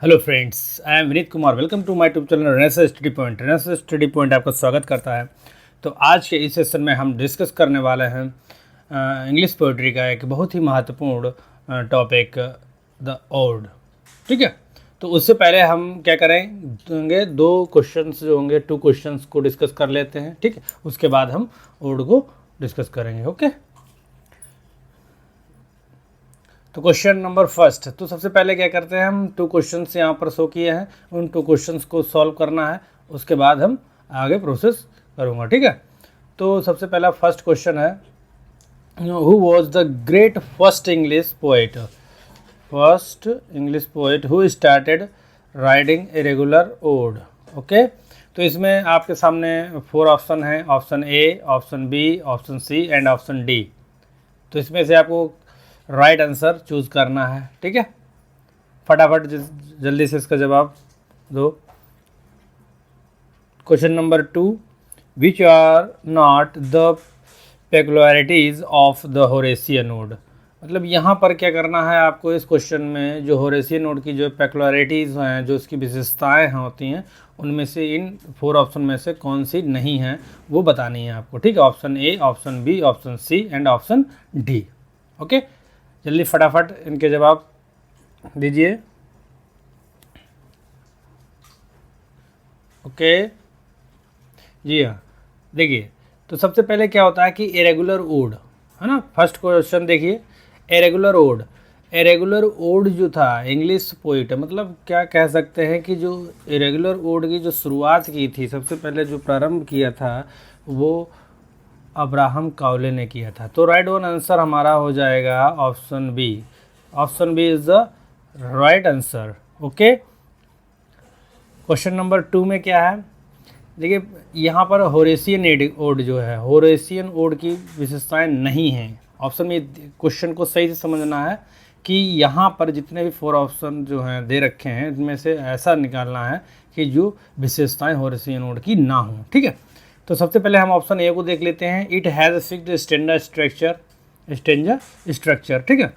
Hello friends, I am Vineet Kumar. Welcome to my YouTube channel Renaissance Study Point. Renaissance Study Point आपका स्वागत करता है। तो आज के इस सेशन में हम डिस्कस करने वाले हैं इंग्लिश पोइट्री का एक बहुत ही महत्वपूर्ण टॉपिक, द ओड। ठीक है, तो उससे पहले हम क्या करेंगे, दो क्वेश्चंस जो होंगे, टू क्वेश्चंस को डिस्कस कर लेते हैं। ठीक है, उसके बाद हम ओड को डिस्कस करेंगे। ओके, तो क्वेश्चन नंबर फर्स्ट। तो सबसे पहले क्या करते हैं, हम टू क्वेश्चंस यहाँ पर शो किए हैं, उन टू क्वेश्चंस को सॉल्व करना है, उसके बाद हम आगे प्रोसेस करूँगा। ठीक है, तो सबसे पहला फर्स्ट क्वेश्चन है, who was the great first English poet who started writing a regular ode. Okay, तो इसमें आपके सामने 4 ऑप्शन हैं, option A, option B, option C and option D. तो इसमें से आपको राइट आंसर चूज करना है। ठीक है, फटाफट जल्दी से इसका जवाब दो। Question number 2, which are not the peculiarities of the Horatian ode. मतलब यहाँ पर क्या करना है आपको, इस क्वेश्चन में जो होरेसियन ओड की जो पेक्युलरिटीज़ हैं, जो उसकी विशेषताएँ होती हैं, उनमें से इन 4 ऑप्शन में से कौन सी नहीं है वो बतानी है आपको। ठीक है, option A, option B, option C and option D. Okay, जल्दी फटाफट इनके जवाब दीजिए। ओके जी हाँ, देखिए, तो सबसे पहले क्या होता है कि इरेगुलर ओड है ना। फर्स्ट क्वेश्चन देखिए, इरेगुलर ओड जो था इंग्लिश पोइट, मतलब क्या कह सकते हैं कि जो इरेगुलर ओड की जो शुरुआत की थी, सबसे पहले जो प्रारंभ किया था वो अब्राहम काउले ने किया था। तो राइट वन आंसर हमारा हो जाएगा option B. Option B is the right answer. Okay, question number 2 में क्या है, देखिए यहाँ पर होरेसियन ओड जो है, होरेसियन ओड की विशेषताएं नहीं हैं। ऑप्शन में क्वेश्चन को सही से समझना है कि यहाँ पर जितने भी 4 ऑप्शन जो हैं दे रखे हैं, इनमें से ऐसा निकालना है कि जो विशेषताएं होरेसियन ओड की ना हों। ठीक है, तो सबसे पहले हम ऑप्शन ए को देख लेते हैं, it has fixed stanza structure. ठीक है,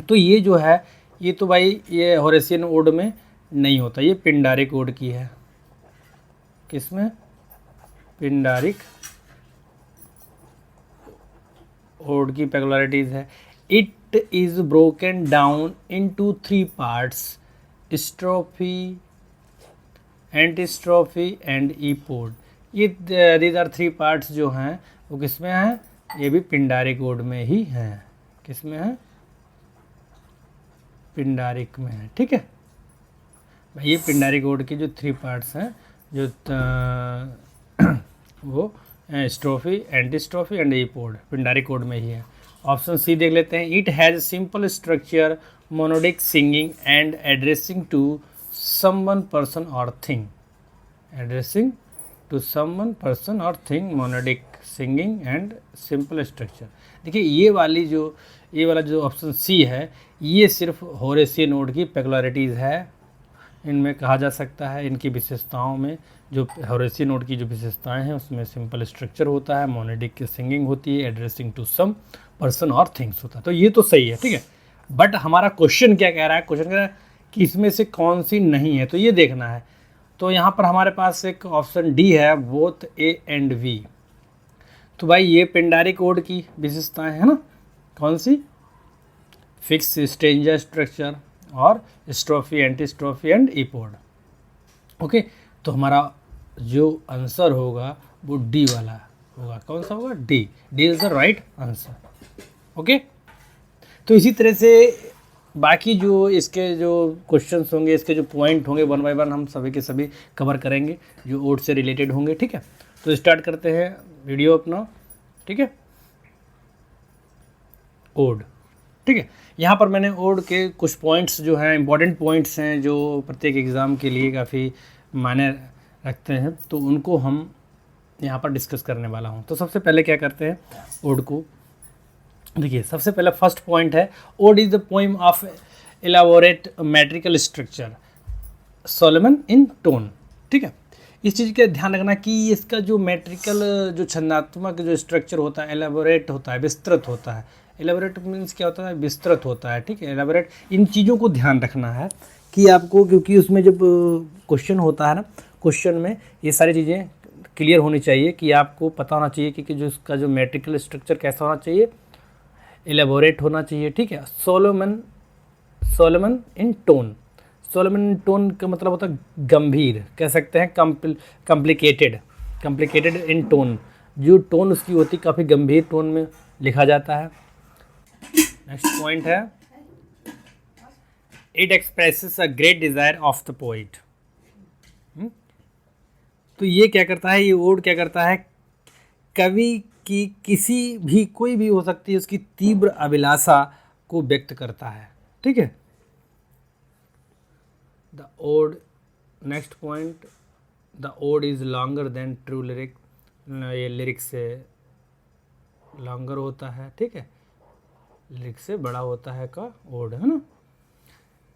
तो ये जो है, ये तो भाई ये होरेसियन ओड में नहीं होता, ये पिंडारिक ओड की है। किसमें? पिंडारिक ओड की पेक्युलरिटीज़ है। It is broken down into 3 parts, strophe, antistrophe and epode. ये दीज आर 3 पार्ट्स जो हैं वो किस में हैं, ये भी पिंडारिक ओड में ही हैं। किस में है? पिंडारिक में है। ठीक है भाई, ये पिंडारिक ओड की जो 3 पार्ट्स हैं, जो वो स्ट्रोफी, एंटीस्ट्रोफी एंड ईपोड, पिंडारिक ओड में ही है। ऑप्शन सी देख लेते हैं, it has simple structure, monodic singing and addressing to someone person और thing. Addressing to someone person और thing, monodic singing and simple structure. देखिए ये वाला जो ऑप्शन सी है, ये सिर्फ होरेसियन ओड की पेक्युलरिटीज़ है। इनमें कहा जा सकता है, इनकी विशेषताओं में, जो होरेसियन ओड की जो विशेषताएं हैं उसमें सिंपल स्ट्रक्चर होता है, मोनोडिक की सिंगिंग होती है, एड्रेसिंग टू सम पर्सन और थिंग्स होता है। तो ये तो सही है। ठीक है, बट हमारा क्वेश्चन क्या कह रहा है, क्वेश्चन कह रहा है कि इसमें से कौन सी नहीं है, तो ये देखना है। तो यहाँ पर हमारे पास एक ऑप्शन डी है, बोथ ए एंड वी। तो भाई ये पिंडारिक ओड की विशेषताएं है ना, कौन सी? फिक्स स्टेंजा स्ट्रक्चर और स्ट्रोफी, एंटीस्ट्रोफी एंड ईपोड। ओके, तो हमारा जो आंसर होगा वो डी वाला होगा। कौन सा होगा? D. D is the right answer. Okay, तो इसी तरह से बाकी जो इसके जो क्वेश्चंस होंगे, इसके जो पॉइंट होंगे, 1 बाय 1 हम सभी के सभी कवर करेंगे जो ओड से रिलेटेड होंगे। ठीक है, तो स्टार्ट करते हैं वीडियो अपना। ठीक है, ओड। ठीक है, यहाँ पर मैंने ओड के कुछ पॉइंट्स जो हैं, इंपॉर्टेंट पॉइंट्स हैं, जो प्रत्येक एग्ज़ाम के लिए काफ़ी मायने रखते हैं, तो उनको हम यहाँ पर डिस्कस करने वाला हूँ। तो सबसे पहले क्या करते हैं, ओड को देखिए। सबसे पहला फर्स्ट पॉइंट है, ode is the poem of elaborate metrical structure, solemn in tone. ठीक है, इस चीज़ का ध्यान रखना कि इसका जो मेट्रिकल, जो छंदात्मक जो स्ट्रक्चर होता है, एलाबोरेट होता है, विस्तृत होता है। एलाबोरेट मीन्स क्या होता है? विस्तृत होता है। ठीक है, एलाबोरेट, इन चीज़ों को ध्यान रखना है कि आपको, क्योंकि उसमें जब क्वेश्चन होता है ना, क्वेश्चन में ये सारी चीज़ें क्लियर होनी चाहिए कि आपको पता होना चाहिए कि जो इसका जो मेट्रिकल स्ट्रक्चर कैसा होना चाहिए, एलेबोरेट होना चाहिए, ठीक है। Solomon in tone, Solomon in tone का मतलब होता है गंभीर, कह सकते हैं कॉम्प्लिकेटेड इन टोन, जो टोन उसकी होती काफ़ी गंभीर टोन में लिखा जाता है। नेक्स्ट पॉइंट है it expresses a great desire of the poet. तो ये क्या करता है, ये ओड क्या करता है, कवि की किसी भी, कोई भी हो सकती है, उसकी तीव्र अभिलाषा को व्यक्त करता है, ठीक है। The ode, next point, the ode is longer than true lyric, ये लिरिक से लॉन्गर होता है, ठीक है, लिरिक से बड़ा होता है का ओड, है ना।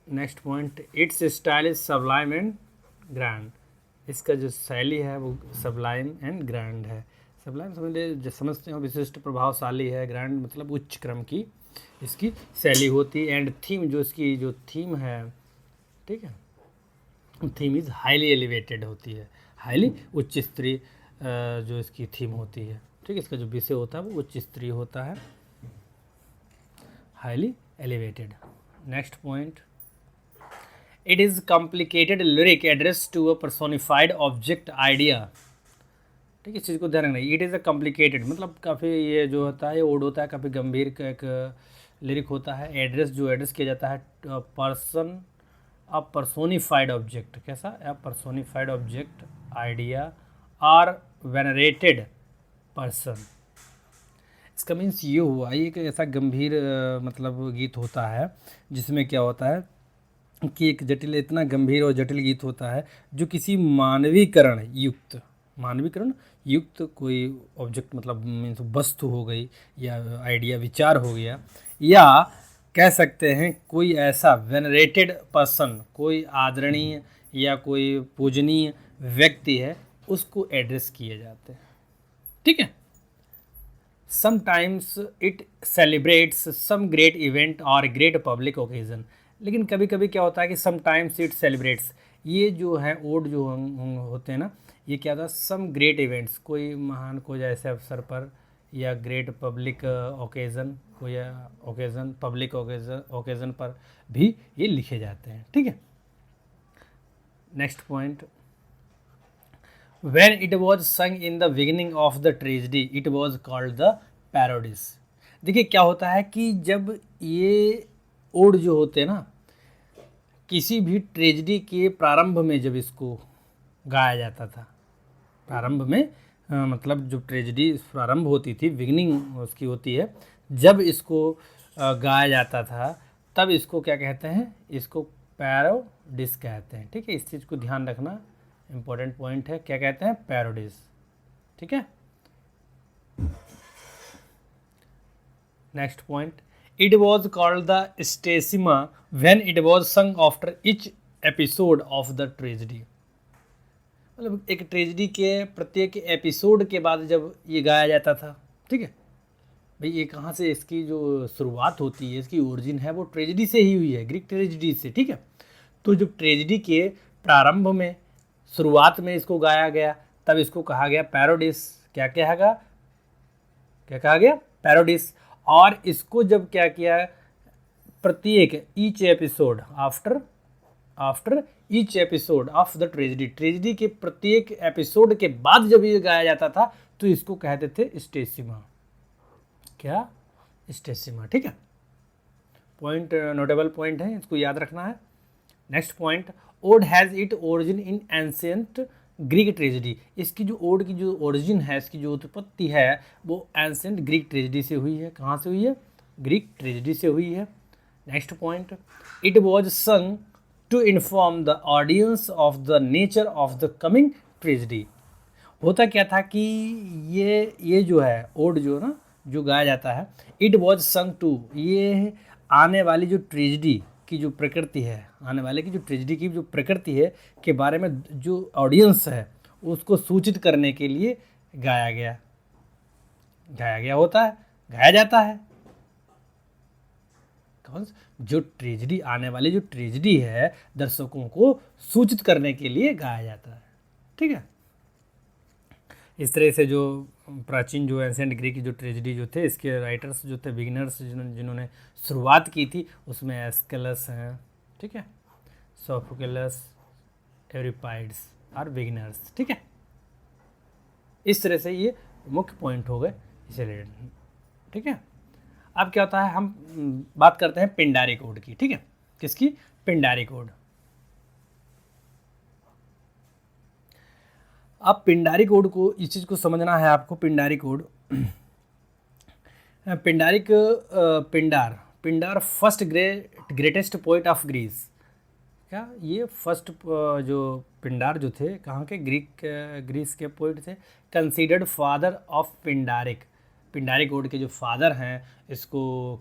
Next point, it's style is Sublime and grand, इसका जो शैली है वो सबलाइम एंड ग्रैंड है। सबलाइम समझते हो विशिष्ट प्रभावशाली है, ग्रैंड मतलब उच्च क्रम की इसकी शैली होती है, एंड थीम, जो इसकी जो थीम है, ठीक है, थीम इज़ हाईली एलिवेटेड होती है, हाईली उच्च स्तरीय जो इसकी थीम होती है, ठीक है, इसका जो विषय होता है वो उच्च स्तरीय होता है, highly elevated. Next point, it is complicated lyric address to a personified object idea, ठीक है, इस चीज़ को ध्यान रखना। इट इज़ अ कॉम्प्लिकेटेड मतलब काफ़ी, ये जो होता है ओड होता है काफ़ी गंभीर का एक लिरिक होता है। एड्रेस, जो एड्रेस किया जाता है पर्सन, अ पर्सोनिफाइड ऑब्जेक्ट, कैसा, a personified object idea are venerated person. इसका मीन्स ये हुआ, ये एक ऐसा गंभीर मतलब गीत होता है जिसमें क्या होता है कि एक जटिल, इतना गंभीर और जटिल गीत होता है जो किसी मानवीकरण युक्त कोई ऑब्जेक्ट, मतलब मीन्स वस्तु हो गई या आइडिया विचार हो गया, या कह सकते हैं कोई ऐसा वेनरेटेड पर्सन, कोई आदरणीय या कोई पूजनीय व्यक्ति है, उसको एड्रेस किए जाते हैं, ठीक है। Sometimes it celebrates some great event और ग्रेट पब्लिक ओकेजन, लेकिन कभी कभी क्या होता है कि समटाइम्स इट सेलिब्रेट्स, ये जो है ओड जो होते हैं ना, ये क्या था, सम ग्रेट इवेंट्स, कोई महान कोई ऐसे अवसर पर, या ग्रेट पब्लिक ओकेज़न, कोई ओकेज़न, पब्लिक ओकेज़न पर भी ये लिखे जाते हैं, ठीक है। Next point, when it was sung in the beginning of the tragedy it was called the parodies। देखिए क्या होता है कि जब ये ओड जो होते हैं ना, किसी भी ट्रेजिडी के प्रारंभ में जब इसको गाया जाता था, प्रारंभ में मतलब जो ट्रेजिडी प्रारंभ होती थी, बिगिनिंग उसकी होती है, जब इसको गाया जाता था, तब इसको क्या कहते हैं, इसको पैरोडिस कहते हैं, ठीक है। इस चीज़ को ध्यान रखना, इंपॉर्टेंट पॉइंट है, क्या कहते हैं, पैरोडिस, ठीक है। Next point, it was called the stasima when it was sung after each episode of the tragedy, मतलब एक ट्रेजिडी के प्रत्येक एपिसोड के बाद जब ये गाया जाता था, ठीक है। भाई ये कहाँ से, इसकी जो शुरुआत होती है, इसकी ओरिजिन है वो ट्रेजिडी से ही हुई है, ग्रीक ट्रेजिडी से, ठीक है। तो जब ट्रेजिडी के प्रारंभ में, शुरुआत में इसको गाया गया, तब इसको कहा गया पैरोडिस, क्या कहा गया, पैरोडिस। और इसको जब क्या किया, प्रत्येक each episode after each episode of the tragedy के प्रत्येक एपिसोड के बाद जब ये गाया जाता था, तो इसको कहते थे स्टेसिमा, क्या, स्टेसिमा, ठीक है। पॉइंट नोटेबल पॉइंट है, इसको याद रखना है। Next point, ode has it origin in ancient Greek tragedy, इसकी जो ओड की जो ओरिजिन है, इसकी जो उत्पत्ति है, वो एंशिएंट ग्रीक ट्रेजिडी से हुई है। कहाँ से हुई है, ग्रीक ट्रेजिडी से हुई है। Next point, it was sung to inform the audience of the nature of the coming tragedy. होता क्या था कि ये जो है ओड जो ना, जो गाया जाता है, इट वॉज संग टू, ये आने वाली जो ट्रेजिडी की जो प्रकृति है, आने वाले की जो ट्रेजिडी की जो प्रकृति है के बारे में जो ऑडियंस है उसको सूचित करने के लिए गाया गया होता है, गाया जाता है। जो ट्रेजेडी, आने वाली जो ट्रेजेडी है दर्शकों को सूचित करने के लिए गाया जाता है। ठीक है, इस तरह से जो प्राचीन जो एंशिएंट ग्रीक जो ट्रेजेडी जो थे, इसके राइटर्स जो थे, बिगिनर्स जिन्होंने शुरुआत की थी, उसमें एस्केलस हैं, ठीक है, सोफोक्लेस, एवरिपाइड्स और बिगिनर्स। ठीक है, इस तरह से ये मुख्य पॉइंट हो गए इसे रिलेटेड। ठीक है, अब क्या होता है, हम बात करते हैं पिंडारी कोड की। ठीक है, किसकी? पिंडारी कोड। अब पिंडारी कोड को, इस चीज़ को समझना है आपको। Pindaric ode, Pindaric, Pindar first greatest poet of Greece. क्या ये फर्स्ट जो पिंडार जो थे, कहाँ के? ग्रीस के पोइट थे। Considered father of पिंडारिक, Pindari code के जो फादर हैं, इसको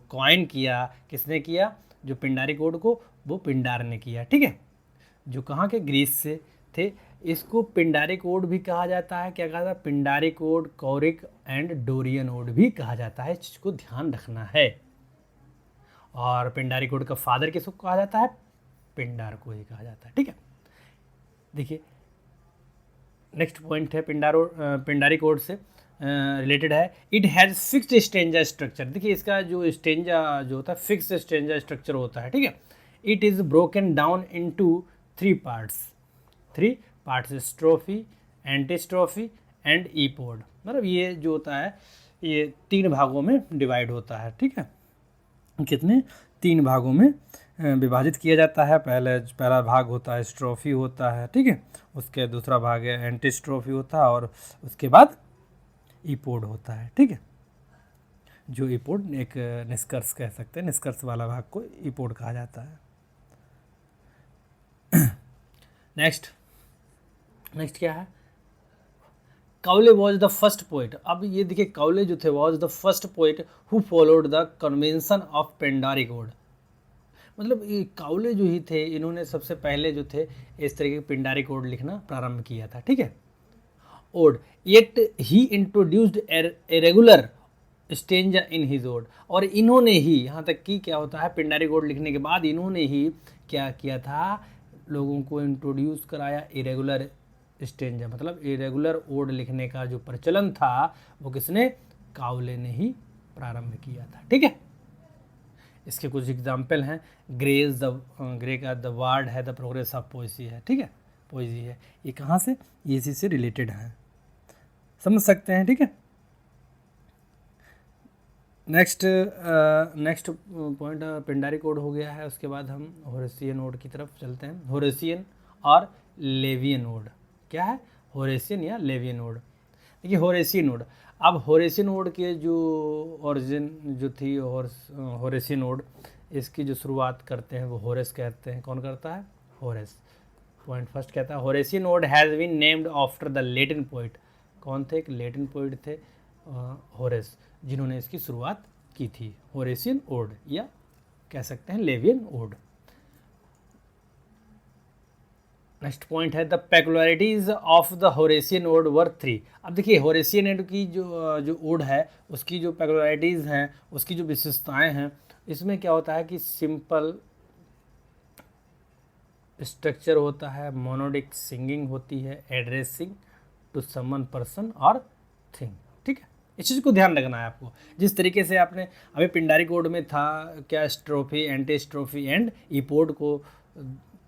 कॉइन किया, किसने किया? जो पिंडारी कोड को, वो पिंडार ने किया। ठीक है, जो कहाँ के? ग्रीस से थे। इसको पिंडारी कोड भी कहा जाता है। क्या कहा जाता है? Pindaric ode, choric and Dorian ode भी कहा जाता है। इस चीज़ को ध्यान रखना है। और पिंडारी कोड का फादर किसको कहा जाता है? पिंडार को ही कहा जाता है। ठीक है, देखिए नेक्स्ट पॉइंट है पिंडारी कोड से रिलेटेड है। It has fixed stanza structure. देखिए इसका जो स्टेंजा जो होता है, फिक्स स्टेंजा स्ट्रक्चर होता है। ठीक है, it is broken down into 3 parts. 3 parts, strophe, antistrophe and epode. मतलब ये जो होता है, ये 3 भागों में डिवाइड होता है। ठीक है, कितने? 3 भागों में विभाजित किया जाता है। पहला भाग होता है स्ट्रोफी होता है। ठीक है, उसके दूसरा भाग है एंटीस्ट्रोफी होता है, और उसके बाद ईपोड होता है। ठीक है, जो ईपोड एक निष्कर्ष कह सकते हैं, निष्कर्ष वाला भाग को ईपोड कहा जाता है। नेक्स्ट क्या है? Cowley was the first poet. अब ये देखिए, काउले जो थे was the first poet who followed the convention of Pindari code. मतलब ये काउले जो ही थे, इन्होंने सबसे पहले जो थे इस तरीके के पिंडारी कोड लिखना प्रारंभ किया था। ठीक है, ode, yet he introduced irregular stanza in his ode. और इन्होंने ही, यहाँ तक कि क्या होता है, पिंडारी कोड लिखने के बाद इन्होंने ही क्या किया था, लोगों को इंट्रोड्यूस कराया इरेगुलर स्टेंजा। मतलब इरेगुलर ओड लिखने का जो प्रचलन था, वो किसने? काउले ने ही प्रारंभ किया था। ठीक है, इसके कुछ एग्जाम्पल हैं। ग्रे का द वर्ड है, द प्रोग्रेस ऑफ पोएसी है। ठीक है, पोएसी है, ये कहाँ से? ये इसी से रिलेटेड है, समझ सकते हैं। ठीक है, नेक्स्ट पॉइंट पिंडारी कोड हो गया है। उसके बाद हम होरेसियन ओड की तरफ चलते हैं। होरेसियन और लेवियन ओड। क्या है? होरेसियन या लेवियन ओड। देखिए होरेसियन ओड, अब होरेसियन ओड के जो ओरिजिन जो थी, होरेसियन ओड, इसकी जो शुरुआत करते हैं वो होरेस कहते हैं। कौन करता है? होरेस। पॉइंट फर्स्ट कहता है Horatian ode has been named after the Latin poet. कौन थे? एक लैटिन पोइट थे, होरेस, जिन्होंने इसकी शुरुआत की थी। होरेसियन ओड या कह सकते हैं लेवियन ओड। नेक्स्ट पॉइंट है the पेकुलरिटीज of the Horatian odd वर 3। अब देखिए होरेसियन ओड की जो ओड है, उसकी जो पेकुलरिटीज़ हैं, उसकी जो विशेषताएं हैं, इसमें क्या होता है कि सिंपल स्ट्रक्चर होता है, मोनोडिक सिंगिंग होती है, एड्रेसिंग टू समवन पर्सन और थिंग। ठीक है, इस चीज़ को ध्यान रखना है आपको। जिस तरीके से आपने अभी पिंडारी कोड में था क्या, स्ट्रोफी, एंटी स्ट्रोफी एंड ईपोड को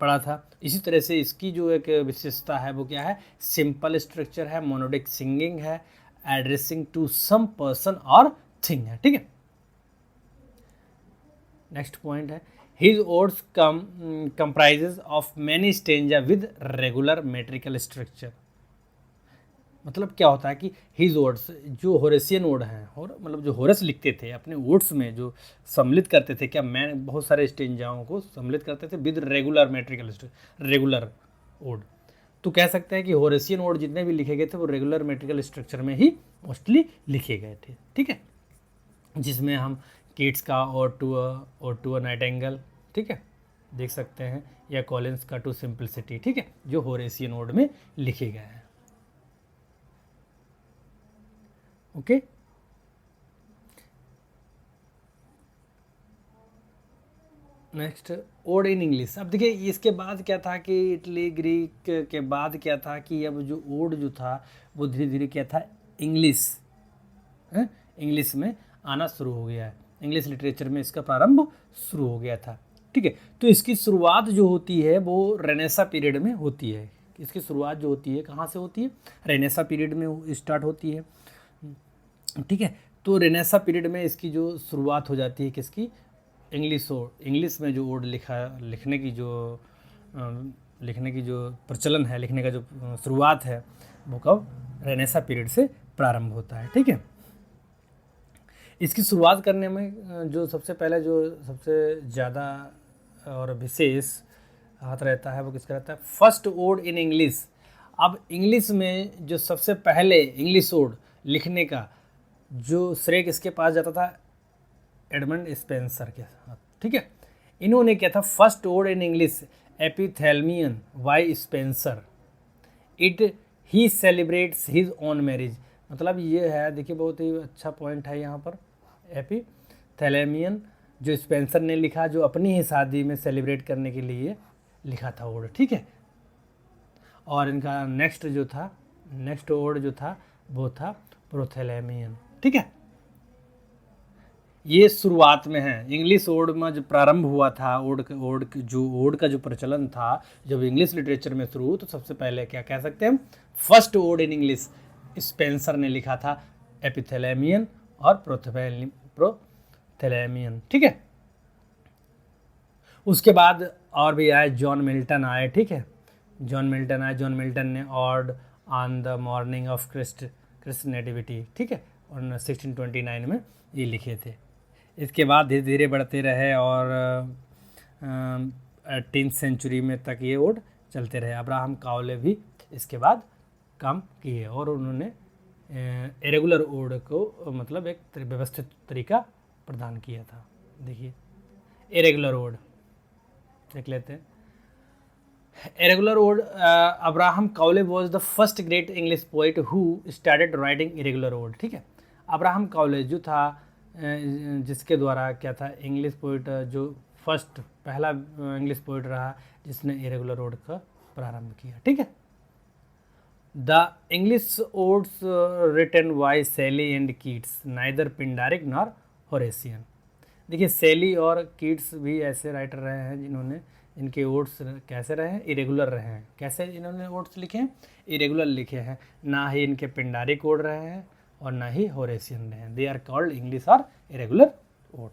पढ़ा था, इसी तरह से इसकी जो एक विशेषता है वो क्या है? सिंपल स्ट्रक्चर है, मोनोडिक सिंगिंग है, एड्रेसिंग टू सम पर्सन और थिंग है। ठीक है, नेक्स्ट पॉइंट है his odds comprises of many stanza with regular metrical structure. मतलब क्या होता है कि हिज ओड्स, जो होरेसियन ओड हैं, और मतलब जो होरेस लिखते थे अपने ओड्स में, जो सम्मिलित करते थे, क्या मैं बहुत सारे स्टेंजाओं को सम्मिलित करते थे with regular metrical structure, regular ode. तो कह सकते हैं कि होरेसियन ओड जितने भी लिखे गए थे वो रेगुलर मेट्रिकल स्ट्रक्चर में ही मोस्टली लिखे गए थे। ठीक है, जिसमें हम कीट्स का और टू अ नाइटिंगेल, ठीक है, देख सकते हैं, या कॉलिंस का टू सिंपलिसिटी। ठीक है, जो होरेसियन ओड में लिखे गए हैं। Okay, next ode in English. अब देखिए इसके बाद क्या था कि इटली ग्रीक के बाद क्या था कि अब जो ओड जो था वो धीरे धीरे क्या था इंग्लिश इंग्लिश में आना शुरू हो गया है, इंग्लिश लिटरेचर में इसका प्रारंभ शुरू हो गया था। ठीक है, तो इसकी शुरुआत जो होती है वो रेनेसा पीरियड में होती है। इसकी शुरुआत जो होती है कहाँ से होती है, रेनेसा पीरियड में स्टार्ट होती है। ठीक है, तो रेनेसा पीरियड में इसकी जो शुरुआत हो जाती है किसकी, इंग्लिश में जो ओड लिखने की जो प्रचलन है, लिखने का जो शुरुआत है वो कब, रेनेसा पीरियड से प्रारंभ होता है। ठीक है, इसकी शुरुआत करने में जो सबसे पहले जो सबसे ज़्यादा और विशेष हाथ रहता है वो किसका रहता है, फर्स्ट ओड इन इंग्लिश। अब इंग्लिश में जो सबसे पहले इंग्लिश ओड लिखने का जो श्रेय किसके पास जाता था, एडमंड स्पेंसर के साथ। ठीक है, इन्होंने क्या था, first ode in English epithalamion by Spenser it he celebrates his own marriage. मतलब ये है, देखिए बहुत ही अच्छा पॉइंट है यहाँ पर, एपिथेलेमियन जो स्पेंसर ने लिखा, जो अपनी ही शादी में सेलिब्रेट करने के लिए लिखा था ओड। ठीक है, और इनका नेक्स्ट ओड जो था वो था प्रोथेलेमियन। ठीक है, ये शुरुआत में है, इंग्लिश ओड में जो प्रारंभ हुआ था, ओड का जो प्रचलन था जब इंग्लिश लिटरेचर में शुरू, तो सबसे पहले क्या कह सकते हैं हम, first ode in English Spenser ने लिखा था, एपिथेलेमियन और प्रोथेलेमियन। ठीक है, उसके बाद और भी आए, जॉन मिल्टन आए। ठीक है, जॉन मिल्टन ने ode on the morning of Christ nativity, ठीक है, और 1629 में ये लिखे थे। इसके बाद धीरे धीरे बढ़ते रहे और 18th सेंचुरी में तक ये ओड चलते रहे। अब्राहम काउले भी इसके बाद काम किए और उन्होंने इरेगुलर ओड को मतलब एक व्यवस्थित तरीका प्रदान किया था। देखिए इरेगुलर ओड देख लेते हैं। Irregular ode, Abraham Cowley was the first great English poet who started writing irregular ode. ठीक है, अब्राहम काउले जो था जिसके द्वारा क्या था, इंग्लिश पोइट जो फर्स्ट पहला इंग्लिश पोइट रहा जिसने इरेगुलर ओड का प्रारंभ किया। ठीक है, the English odes written by Shelley and Keats neither Pindaric nor Horatian. देखिए शेली और कीट्स भी ऐसे राइटर रहे हैं जिन्होंने, इनके ओड्स कैसे रहे हैं, इरेगुलर रहे हैं। कैसे इन्होंने ओड्स लिखे हैं, इरेगुलर लिखे हैं, ना ही इनके पिंडारिक ओड रहे हैं और ना ही होरेसियन रहे हैं। दे आर कॉल्ड इंग्लिश और इरेगुलर ओड।